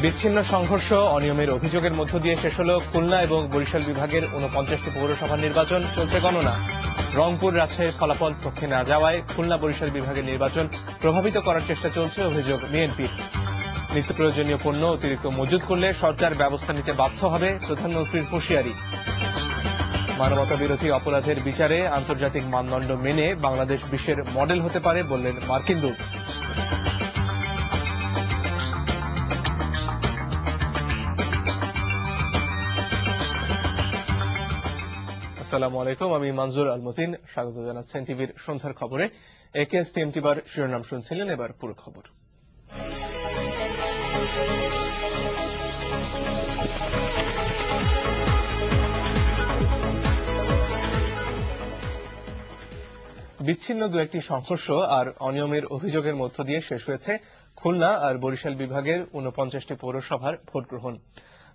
বিচ্ছিন্ন সংঘর্ষ অনিয়মের অভিযোগের মধ্য দিয়ে শেষ হল খুলনা এবং বরিশাল বিভাগের 49টি পৌরসভার নির্বাচন। চলছে গণনা। রংপুর রাজশাহীর ফলাফল পক্ষে না যাওয়ায় খুলনা বরিশাল বিভাগের নির্বাচন প্রভাবিত করার চেষ্টা চলছে অভিযোগ বিএনপির। নিত্য প্রয়োজনীয় পণ্য অতিরিক্ত মজুত করলে সরকার ব্যবস্থা নিতে বাধ্য হবে, প্রধানমন্ত্রীর হুঁশিয়ারি। মানবতা বিরোধী অপরাধের বিচারে আন্তর্জাতিক মানদণ্ড মেনে বাংলাদেশ বিশ্বের মডেল হতে পারে বললেন মার্কিন দূত। আসসালামু আলাইকুম, আমি মনজুর আল মতিন। স্বাগত জানাচ্ছেন টিভির সন্ধ্যার খবরে। একেএস টিএমটিবার শিরোনাম শুনছিলেন, এবার পুরো খবর। বিচ্ছিন্ন দু একটি সংঘর্ষ আর অনিয়মের অভিযোগের মধ্য দিয়ে শেষ হয়েছে খুলনা আর বরিশাল বিভাগের 49টি পৌরসভার ভোট গ্রহণ।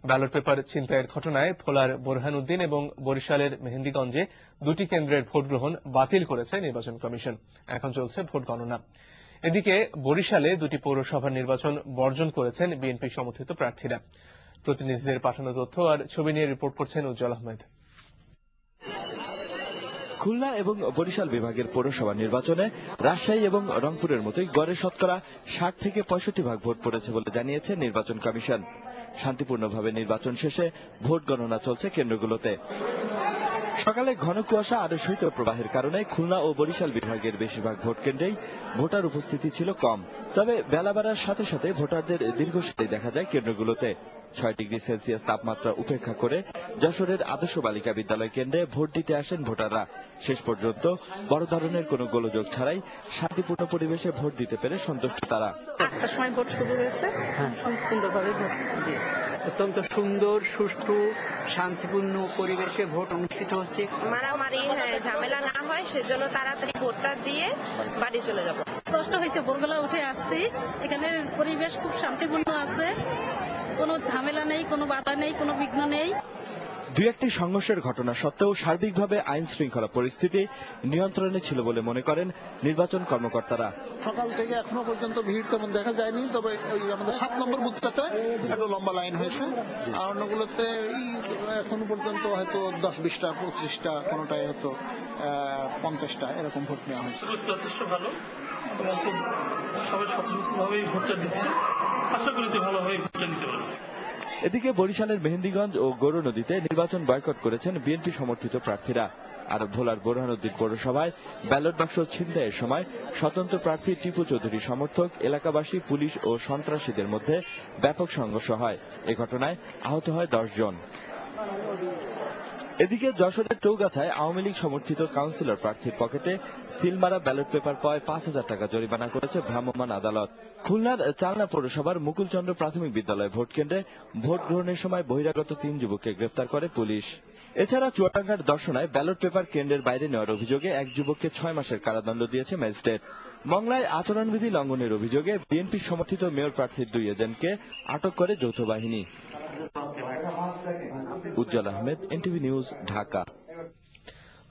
ব্যালট পেপার ছিনতাইয়ের ঘটনায় ভোলার বোরহানউদ্দিন এবং বরিশালের মেহেন্দিগঞ্জে দুটি কেন্দ্রের ভোট গ্রহণ বাতিল করেছে নির্বাচন কমিশন। এখন চলছে ভোট গণনা। এদিকে বরিশালে দুটি পৌরসভার নির্বাচন বর্জন করেছেন বিএনপি সমর্থিত প্রার্থীরা। প্রতিনিধিদের পাঠানো তথ্য আর ছবি নিয়ে রিপোর্ট করছেন উজ্জ্বল আহমেদ। খুলনা এবং বরিশাল বিভাগের পৌরসভা নির্বাচনে রাজশাহী এবং রংপুরের মতোই গড়ে শতকরা 60 থেকে 65% ভোট পড়েছে বলে জানিয়েছে নির্বাচন কমিশন। শান্তিপূর্ণভাবে নির্বাচন শেষে ভোট গণনা চলছে কেন্দ্রগুলোতে। সকালে ঘন কুয়াশা আর শৈত্য প্রবাহের কারণে খুলনা ও বরিশাল বিভাগের বেশিরভাগ ভোট কেন্দ্রেই ভোটার উপস্থিতি ছিল কম। তবে বেলা বাড়ার সাথে সাথে ভোটারদের দীর্ঘ সারি দেখা যায় কেন্দ্রগুলোতে। 6 ডিগ্রি সেলসিয়াস তাপমাত্রা উপেক্ষা করে যশোরের আদর্শ বালিকা বিদ্যালয় কেন্দ্রে ভোট দিতে আসেন ভোটাররা। শেষ পর্যন্ত বড় ধরনের কোনো গোলযোগ ছাড়াই শান্তিপূর্ণ পরিবেশে ভোট দিতে পেরে সন্তুষ্ট তারা। 8টার সময় ভোট শুরু হয়েছে, সুন্দরভাবে ভোট দিয়েছে। অত্যন্ত সুন্দর, সুষ্ঠু, শান্তিপূর্ণ পরিবেশে ভোট অনুষ্ঠিত হচ্ছে। মারামারি ঝামেলা না হয় সেজন্য তাড়াতাড়ি ভোটটা দিয়ে বাড়ি চলে যাব। কষ্ট হয়েছে, ভোরবেলা উঠে আসছি, এখানে পরিবেশ খুব শান্তিপূর্ণ আছে, কোনো ঝামেলা নেই, কোনো বাধা নেই, কোনো বিঘ্ন নেই। দুই একটি সংঘর্ষের ঘটনা সত্ত্বেও সার্বিকভাবে আইন শৃঙ্খলা পরিস্থিতি নিয়ন্ত্রণে ছিল বলে মনে করেন নির্বাচন কর্মকর্তারা। সকাল থেকে এখনো পর্যন্ত ভিড় তেমন দেখা যায়নি, তবে আমাদের 7 নম্বর বুথটাতে একটা লম্বা লাইন হয়েছে। আর অন্যগুলোতে এখনো পর্যন্ত হয়তো 10-20টা 25টা, কোনোটায় হয়তো 50টা এরকম ভোট নেওয়া হয়েছে। যথেষ্ট ভালো এবং খুব সবাই সচেতনভাবেই ভোটটা দিচ্ছে। আশা করি যে ভালোভাবে ভোটটা নিতে পারবে। এদিকে বরিশালের মেহেন্দিগঞ্জ ও গরু নদীতে নির্বাচন বয়কট করেছেন বিএনপি সমর্থিত প্রার্থীরা। আর ভোলার বোরহানউদ্দিন পৌরসভায় ব্যালট বাক্স ছিনতাইয়ের সময় স্বতন্ত্র প্রার্থী টিপু চৌধুরী সমর্থক, এলাকাবাসী, পুলিশ ও সন্ত্রাসীদের মধ্যে ব্যাপক সংঘর্ষ হয়। এ ঘটনায় আহত হয় 10 জন। এদিকে যশোরের চৌগাছায় আওয়ামী লীগ সমর্থিত কাউন্সিলর প্রার্থীর পকেটে সিলমারা ব্যালট পেপার পাওয়ায় 5,000 টাকা জরিমানা করেছে ভ্রাম্যমাণ আদালত। খুলনার চালনা পৌরসভার মুকুলচন্দ্র প্রাথমিক বিদ্যালয় ভোট কেন্দ্রে ভোট গ্রহণের সময় বহিরাগত 3 যুবককে গ্রেফতার করে পুলিশ। এছাড়া চুয়াডাঙ্গার দর্শনায় ব্যালট পেপার কেন্দ্রের বাইরে নেওয়ার অভিযোগে এক যুবককে 6 মাসের কারাদণ্ড দিয়েছে ম্যাজিস্ট্রেট। মংলায় আচরণবিধি লঙ্ঘনের অভিযোগে বিএনপি সমর্থিত মেয়র প্রার্থীর 2 এজেন্টকে আটক করে যৌথ বাহিনী। উজ্জ্বল আহমেদ, এনটিভি নিউজ, ঢাকা।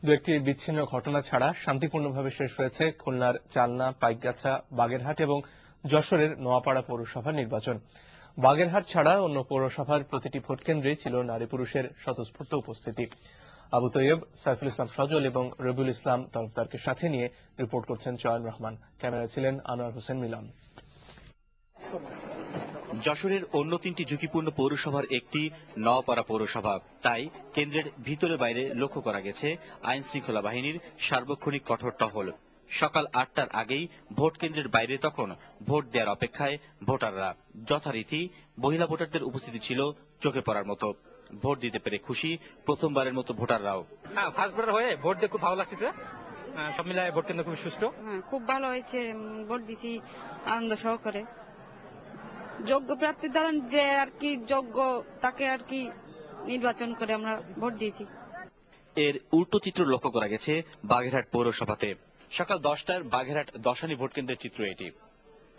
দু একটি বিচ্ছিন্ন ঘটনা ছাড়া শান্তিপূর্ণভাবে শেষ হয়েছে খুলনার চালনা, পাইকগাছা, বাগেরহাট এবং যশোরের নোয়াপাড়া পৌরসভার নির্বাচন। বাগেরহাট ছাড়া অন্য পৌরসভার প্রতিটি ভোট কেন্দ্রেই ছিল নারী পুরুষের স্বতঃস্ফূর্ত উপস্থিতি। আবু তৈয়ব, সাইফুল ইসলাম সজল এবং রবিউল ইসলাম তরফদারকে সাথে নিয়ে রিপোর্ট করছেন চয়ন রহমান। ক্যামেরায় ছিলেন আনোয়ার হোসেন মিলন। যশোরের অন্য 3টি ঝুঁকিপূর্ণ পৌরসভার একটি নোয়াপাড়া পৌরসভা। তাই কেন্দ্রের ভিতরে বাইরে লক্ষ্য করা গেছে আইন শৃঙ্খলা বাহিনীর সার্বক্ষণিক কঠোর টহল। সকাল 8টার আগেই ভোট কেন্দ্রের বাইরে তখন ভোট দেওয়ার অপেক্ষায় ভোটাররা। যথারীতি মহিলা ভোটারদের উপস্থিতি ছিল চোখে পড়ার মতো। ভোট দিতে পেরে খুশি প্রথমবারের মতো ভোটাররাও। ফার্স্ট ভোটার হয়ে ভোট দিয়ে খুব ভালো লাগতেছে। সব মিলায় ভোট কেন্দ্র খুব সুষ্ঠু। খুব ভালো হয়েছে, ভোট দিছি আনন্দ সহকারে। যোগ্য প্রার্থী ধরেন যে আর কি যোগ্য, তাকে আর কি নির্বাচন করে আমরা ভোট দিয়েছি। এর উল্টো চিত্র লক্ষ্য করা গেছে বাগেরহাট পৌরসভাতে। সকাল 10টার বাগেরহাট দশানী ভোট কেন্দ্রের চিত্র এটি,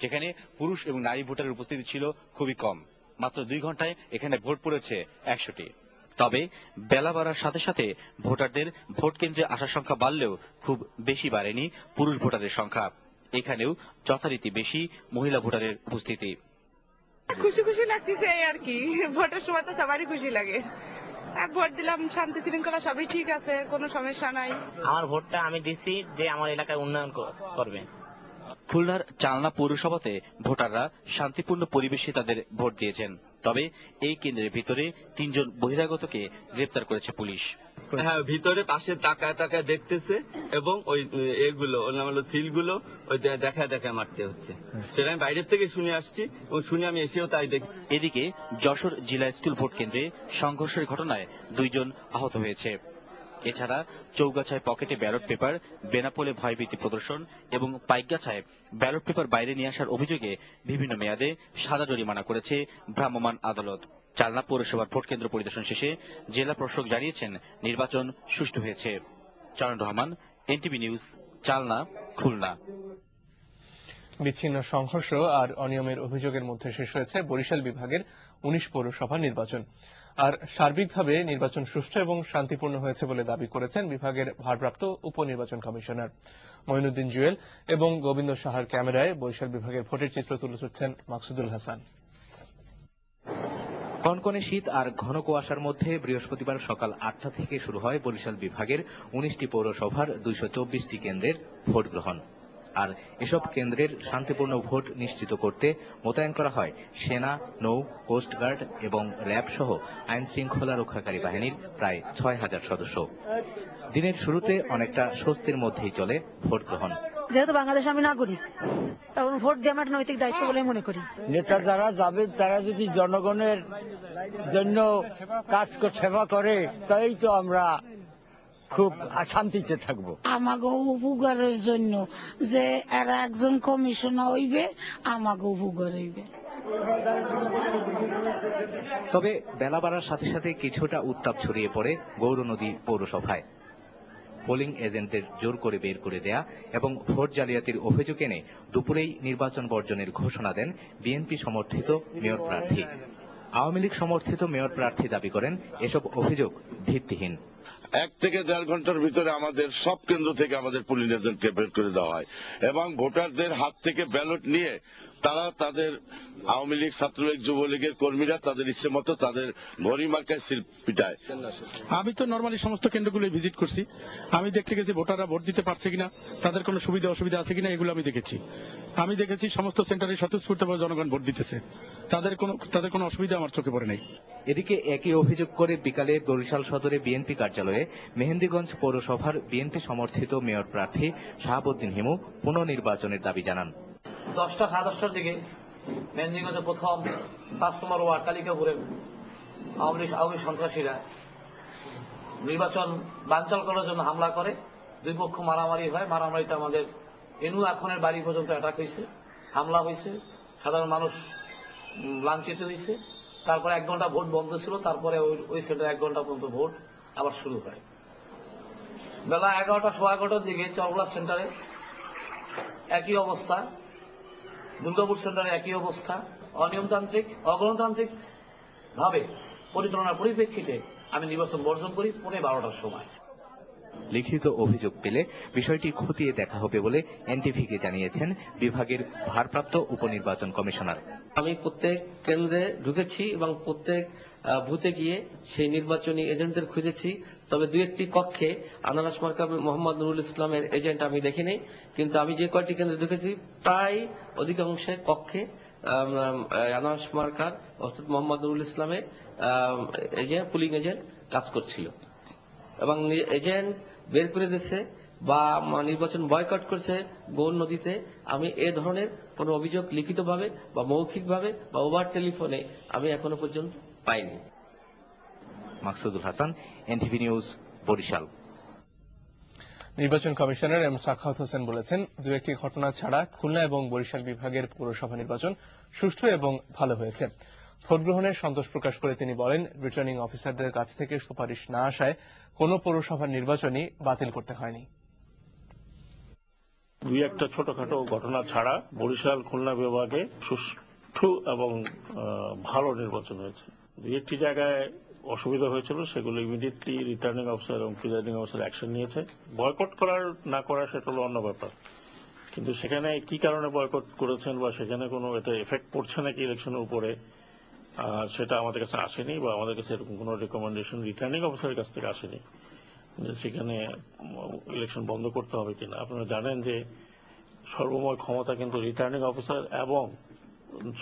যেখানে পুরুষ এবং নারী ভোটারের উপস্থিতি ছিল খুবই কম। মাত্র 2 ঘন্টায় এখানে ভোট পড়েছে 100টি। তবে বেলা বাড়ার সাথে সাথে ভোটারদের ভোট কেন্দ্রে আসার সংখ্যা বাড়লেও খুব বেশি বাড়েনি পুরুষ ভোটারের সংখ্যা। এখানেও যথারীতি বেশি মহিলা ভোটারের উপস্থিতি। খুশি খুশি লাগতেছে এই আর কি, ভোটের সময় তো সবারই খুশি লাগে। ভোট দিলাম, শান্তি শৃঙ্খলা সবই ঠিক আছে, কোনো সমস্যা নাই। আমার ভোটটা আমি দিচ্ছি যে আমার এলাকায় উন্নয়ন করবে। খুলনার চালনা পৌরসভাতে ভোটাররা শান্তিপূর্ণ পরিবেশে তাদের ভোট দিয়েছেন। তবে এই কেন্দ্রের ভিতরে 3 জন বহিরাগতকে গ্রেপ্তার করেছে পুলিশ। হ্যাঁ, ভিতরে পাশে তাকায় তাকায় দেখতেছে এবং ওই এগুলো সিলগুলো ওই দেখায় মারতে হচ্ছে, সেটা আমি বাইরের থেকে শুনে আসছি এবং শুনে আমি এসেও তাই দেখি। এদিকে যশোর জিলা স্কুল ভোট কেন্দ্রে সংঘর্ষের ঘটনায় 2 জন আহত হয়েছে। এছাড়া চৌগাছায় পকেটে ব্যালট পেপার, বেনাপোলে ভয়ভীতি প্রদর্শন এবং পাইকগাছায় ব্যালট পেপার বাইরে নিয়ে আসার অভিযোগে বিভিন্ন মেয়াদে সাদা জরিমানা করেছে ভ্রাম্যমাণ আদালত। চালনা পৌরসভার ভোট কেন্দ্র পরিদর্শন শেষে জেলা প্রশাসক জানিয়েছেন নির্বাচন সুষ্ঠু হয়েছে। চরণ রহমান, এনটিভি নিউজ, চালনা, খুলনা। বিচ্ছিন্ন সংঘর্ষ আর অনিয়মের অভিযোগের মধ্যে শেষ হয়েছে বরিশাল বিভাগের 19 পৌরসভা নির্বাচন। আর সার্বিকভাবে নির্বাচন সুষ্ঠু এবং শান্তিপূর্ণ হয়েছে বলে দাবি করেছেন বিভাগের ভারপ্রাপ্ত উপনির্বাচন কমিশনার মঈনুদ্দিন জুয়েল এবং গোবিন্দ সাহার ক্যামেরায় বরিশাল বিভাগের ভোটের চিত্র তুলে ধরছেন মাকসুদুল হাসান। কনকনে শীত আর ঘন কুয়াশার মধ্যে বৃহস্পতিবার সকাল 8টা থেকে শুরু হয় বরিশাল বিভাগের 19টি পৌরসভার 224টি কেন্দ্রের ভোট গ্রহণ। আর এসব কেন্দ্রের শান্তিপূর্ণ ভোট নিশ্চিত করতে মোতায়েন করা হয় সেনা, নৌ, কোস্টগার্ড এবং র্যাব সহ আইন শৃঙ্খলা রক্ষাকারী বাহিনীর প্রায় 6000 সদস্য। দিনের শুরুতে অনেকটা স্বস্তির মধ্যেই চলে ভোট গ্রহণ। যেহেতু বাংলাদেশ আমি নাগরিক, তখন ভোট দেওয়া আমার নৈতিক দায়িত্ব বলে মনে করি। নেতা যারা যাবে তারা যদি জনগণের জন্য কাজ সেবা করে, তাই তো আমরা খুব শান্তিতে থাকবো। আমাকে উপকারের জন্য যে এরা একজন কমিশনার হইবে, আমাকে উপকার হইবে। তবে বেলা বাড়ার সাথে সাথে কিছুটা উত্তাপ ছড়িয়ে পড়ে গৌরনদী পৌরসভায়। পোলিং এজেন্টদের জোর করে বের করে দেয়া এবং ভোট জালিয়াতির অভিযোগ এনে দুপুরেই নির্বাচন বর্জনের ঘোষণা দেন বিএনপি সমর্থিত মেয়র প্রার্থী। আওয়ামী লীগ সমর্থিত মেয়র প্রার্থী দাবি করেন এসব অভিযোগ ভিত্তিহীন। 1 থেকে 1.5 ঘন্টার ভিতরে আমাদের সব কেন্দ্র থেকে আমাদের পোলিং এজেন্টকে বের করে দেওয়া হয় এবং ভোটারদের হাত থেকে ব্যালট নিয়ে তারা তাদের আওয়ামী লীগ, ছাত্রলীগ, যুবলীগের কর্মীরা তাদের ইচ্ছে মতো তাদের ঘড়ি মার্কায় সিল পিটায়। আমি তো নর্মালি সমস্ত কেন্দ্রগুলো ভিজিট করছি, আমি দেখতে গেছি ভোটাররা ভোট দিতে পারছে কিনা, তাদের কোনো সুবিধা অসুবিধা আছে কিনা, এগুলো আমি দেখেছি সমস্ত সেন্টারে স্বতঃস্ফূর্তভাবে জনগণ ভোট দিতেছে, তাদের কোনো অসুবিধা আমার চোখে পড়ে নাই। এদিকে একই অভিযোগ করে বিকালে বরিশাল সদরে বিএনপি কার্যালয়ে মেহেন্দিগঞ্জ পৌরসভার বিএনপি সমর্থিত মেয়র প্রার্থী শাহাবুদ্দিন হিমু পুনর্নির্বাচনের দাবি জানান। 10টা 10:30টার দিকে মেহেন্দিগঞ্জে প্রথম 5 নম্বর ওয়ার্ড কালিকাপুরে আওয়ামী সন্ত্রাসীরা নির্বাচন বানচাল করার জন্য হামলা করে। 2 পক্ষ মারামারি হয়, মারামারিতে আমাদের এনু এখনের বাড়ি পর্যন্ত অ্যাটাক হয়েছে, হামলা হয়েছে, সাধারণ মানুষ লাঞ্ছিত হয়েছে। তারপরে 1 ঘন্টা ভোট বন্ধ ছিল, তারপরে ওই সেন্টারে 1 ঘন্টা পর্যন্ত ভোট আবার শুরু হয়। বেলা 11টা 11:15টার দিকে চরগোলা সেন্টারে একই অবস্থা, দুর্গাপুর সেন্টারে একই অবস্থা। অনিয়মতান্ত্রিক, অগণতান্ত্রিক ভাবে পরিচালনার পরিপ্রেক্ষিতে আমি নির্বাচন বর্জন করি 12:15টার সময়। লিখিত অভিযোগ পেলে বিষয়টি খতিয়ে দেখা হবে বলে এনটিভিকে জানিয়েছেন বিভাগের ভারপ্রাপ্ত উপনির্বাচন কমিশনার। আমি প্রত্যেক কেন্দ্রে ঢুকেছি এবং প্রত্যেক বুথে গিয়ে সেই নির্বাচনী এজেন্টদের খুঁজেছি। তবে 2-1টি কক্ষে আনারস মার্কা মোহাম্মদ নুরুল ইসলামের এজেন্ট আমি দেখিনি, কিন্তু আমি যে কয়টি কেন্দ্রে ঢুকেছি প্রায় অধিকাংশের কক্ষে আনারস মার্কার অর্থাৎ মোহাম্মদ নুরুল ইসলামের এজেন্ট, পুলিং এজেন্ট কাজ করছিল এবং এজেন্ট বের করে দিচ্ছে বা নির্বাচন বয়কট করছে গৌর নদীতে। আমি এ ধরনের কোন অভিযোগ লিখিতভাবে বা মৌখিকভাবে বা ওভার টেলিফোনে আমি এখনো পর্যন্ত পাইনি। Maksudul Hasan, NTV news, Barishal. নির্বাচন কমিশনার এম সাখাওয়াত হোসেন বলেছেন, 2-1টি ঘটনা ছাড়া খুলনা এবং বরিশাল বিভাগের পৌরসভা নির্বাচন সুষ্ঠু এবং ভালো হয়েছে। ভোট গ্রহণে সন্তোষ প্রকাশ করে তিনি বলেন, রিটার্নিং অফিসারদের কাছ থেকে সুপারিশ না আসায় কোনো পৌরসভার নির্বাচনই বাতিল করতে হয়নি। 2-1টা ছোটখাটো ঘটনা ছাড়া বরিশাল খুলনা বিভাগে সুষ্ঠু এবং ভালো নির্বাচন হয়েছে। 2-1টি জায়গায় অসুবিধা হয়েছিল, সেগুলো ইমিডিয়েটলি রিটার্নিং অফিসার এবং প্রিজাইডিং অফিসার অ্যাকশন নিয়েছে। বয়কট করার না করা সেটা হলো অন্য ব্যাপার, কিন্তু সেখানে কি কারণে বয়কট করেছেন বা সেখানে কোনো এতে এফেক্ট পড়ছে নাকি ইলেকশনের উপরে সেটা আমাদের কাছে আসেনি, বা আমাদের কাছে এরকম কোনো রেকমেন্ডেশন রিটার্নিং অফিসারের কাছ থেকে আসেনি সেখানে ইলেকশন বন্ধ করতে হবে কিনা। আপনারা জানেন যে সর্বময় ক্ষমতা কিন্তু রিটার্নিং অফিসার এবং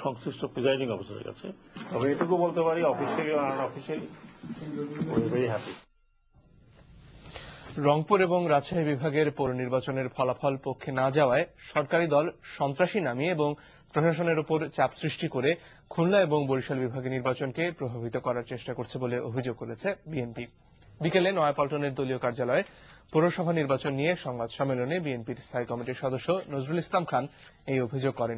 সংশ্লিষ্ট প্রিজাইডিং অফিসারের কাছে। তবে এটুকু বলতে পারি অফিসিয়ালি ও unofficially we very happy. Rangpur এবং রাজশাহী বিভাগের পৌর নির্বাচনের ফলাফল পক্ষে না যাওয়ায় সরকারি দল সন্ত্রাসী নামিয়ে এবং প্রশাসনের উপর চাপ সৃষ্টি করে খুলনা এবং বরিশাল বিভাগের নির্বাচনকে প্রভাবিত করার চেষ্টা করছে বলে অভিযোগ করেছে বিএনপি। বিকেলে নয়াপল্টনের দলীয় কার্যালয়ে পৌরসভা নির্বাচন নিয়ে সংবাদ সম্মেলনে বিএনপির স্থায়ী কমিটির সদস্য নজরুল ইসলাম খান এই অভিযোগ করেন।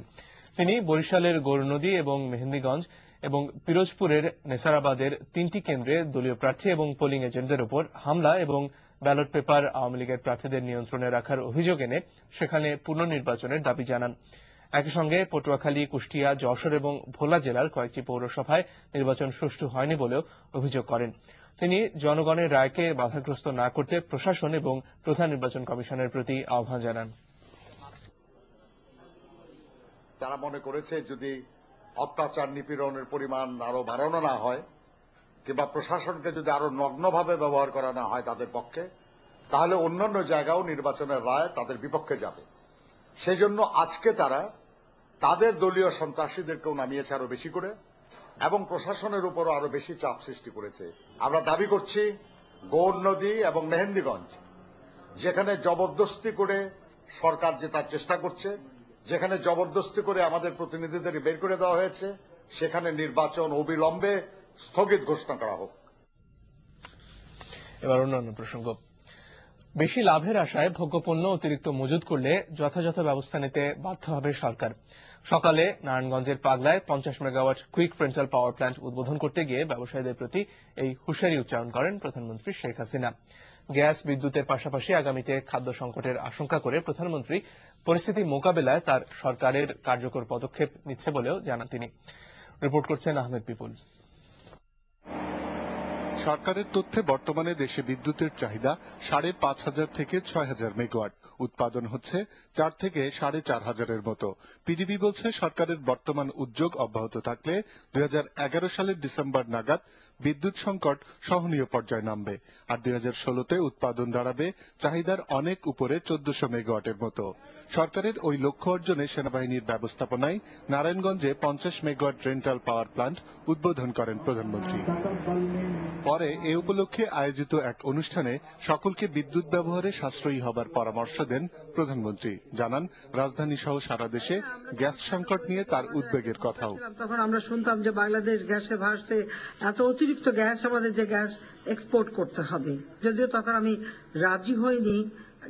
তিনি বরিশালের গৌরনদী এবং মেহেন্দিগঞ্জ এবং পিরোজপুরের নেসারাবাদের 3টি কেন্দ্রে দলীয় প্রার্থী এবং পোলিং এজেন্টদের উপর হামলা এবং ব্যালট পেপার আওয়ামী লীগের প্রার্থীদের নিয়ন্ত্রণে রাখার অভিযোগ এনে সেখানে পুনর্নির্বাচনের দাবি জানান। একই সঙ্গে পটুয়াখালী, কুষ্টিয়া, যশোর এবং ভোলা জেলার কয়েকটি পৌরসভায় নির্বাচন সুষ্ঠু হয়নি বলেও অভিযোগ করেন। তিনি জনগণের রায়কে বাধাগ্রস্ত না করতে প্রশাসন এবং প্রধান নির্বাচন কমিশনের প্রতি আহ্বান জানান। তারা মনে করেছে যদি অত্যাচার নিপীড়নের পরিমাণ আরো বাড়ানো না হয় কিংবা প্রশাসনকে যদি আরো নগ্নভাবে ব্যবহার করা না হয় তাদের পক্ষে, তাহলে অন্যান্য জায়গাও নির্বাচনের রায় তাদের বিপক্ষে যাবে। সেই জন্য আজকে তারা তাদের দলীয় সন্ত্রাসীদেরকেও নামিয়েছে আরো বেশি করে এবং প্রশাসনের উপরও আরো বেশি চাপ সৃষ্টি করেছে। আমরা দাবি করছি গৌরনদী এবং মেহেন্দিগঞ্জ যেখানে জবরদস্তি করে সরকার জেতার চেষ্টা করছে, যেখানে জবরদস্তি করে আমাদের প্রতিনিধিদের বের করে দেওয়া হয়েছে, সেখানে নির্বাচন অবিলম্বে স্থগিত ঘোষণা করা হোক। এবার অন্যান্য প্রসঙ্গ। বেশি লাভের আশায় ভোগ্যপণ্য অতিরিক্ত মজুত করলে যথাযথ ব্যবস্থা নিতে বাধ্য হবে সরকার। সকালে নারায়ণগঞ্জের পাগলায় 50 megawatt quick rental power plant উদ্বোধন করতে গিয়ে ব্যবসায়ীদের প্রতি এই হুঁশিয়ারি উচ্চারণ করেন প্রধানমন্ত্রী শেখ হাসিনা। গ্যাস, বিদ্যুতের পাশাপাশি আগামীতে খাদ্য সংকটের আশঙ্কা করে প্রধানমন্ত্রী পরিস্থিতি মোকাবেলায় তার সরকারের কার্যকর পদক্ষেপ নিচ্ছে বলেও জানান তিনি। রিপোর্ট করছেন আহমেদ বিপুল। সরকারের তথ্যে বর্তমানে দেশে বিদ্যুতের চাহিদা 5,500 থেকে 6,000 মেগাওয়াট, উৎপাদন হচ্ছে 4 থেকে 4,500 মতো। পিডিবি বলছে সরকারের বর্তমান উদ্যোগ অব্যাহত থাকলে 2011 সালের ডিসেম্বর নাগাদ বিদ্যুৎ সংকট সহনীয় পর্যায়ে নামবে, আর 2016তে উৎপাদন দাঁড়াবে চাহিদার অনেক উপরে 1400 মেগাওয়াটের মতো। সরকারের ওই লক্ষ্য অর্জনে সেনাবাহিনীর ব্যবস্থাপনায় নারায়ণগঞ্জে 50 মেগাওয়াট রেন্টাল পাওয়ার প্ল্যান্ট উদ্বোধন করেন প্রধানমন্ত্রী। পরে এ উপলক্ষে আয়োজিত এক অনুষ্ঠানে সকলকে বিদ্যুৎ ব্যবহারে সাশ্রয়ী হবার পরামর্শ দেন প্রধানমন্ত্রী। জানান রাজধানী সহ সারা দেশে গ্যাস সংকট নিয়ে তার উদ্বেগের কথাও। তখন আমরা শুনতাম যে বাংলাদেশ গ্যাসে ভাসছে, এত অতিরিক্ত গ্যাস, আমাদের যে গ্যাস এক্সপোর্ট করতে হবে। যদিও তখন আমি রাজি হইনি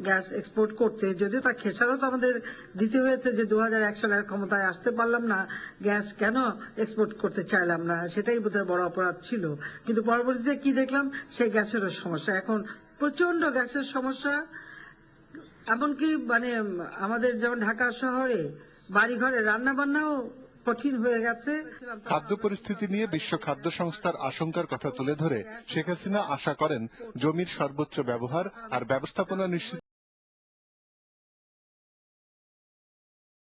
গ্যাস এক্সপোর্ট করতে, যদিও তার খেসারত আমাদের দিতে হয়েছে যে 2001 সালের ক্ষমতায় আসতে পারলাম না, গ্যাস কেন এক্সপোর্ট করতে চাইলাম না, সেটাই বোধহয় বড় অপরাধ ছিল। কিন্তু পরবর্তীতে কি দেখলাম, সেই গ্যাসেরও সমস্যা, এখন প্রচন্ড গ্যাসের সমস্যা। এমনকি আমাদের যেমন ঢাকা শহরে বাড়িঘরে রান্না বান্নাও কঠিন হয়ে গেছে। খাদ্য পরিস্থিতি নিয়ে বিশ্ব খাদ্য সংস্থার আশঙ্কার কথা তুলে ধরে শেখ হাসিনা আশা করেন জমির সর্বোচ্চ ব্যবহার আর ব্যবস্থাপনা নিশ্চিত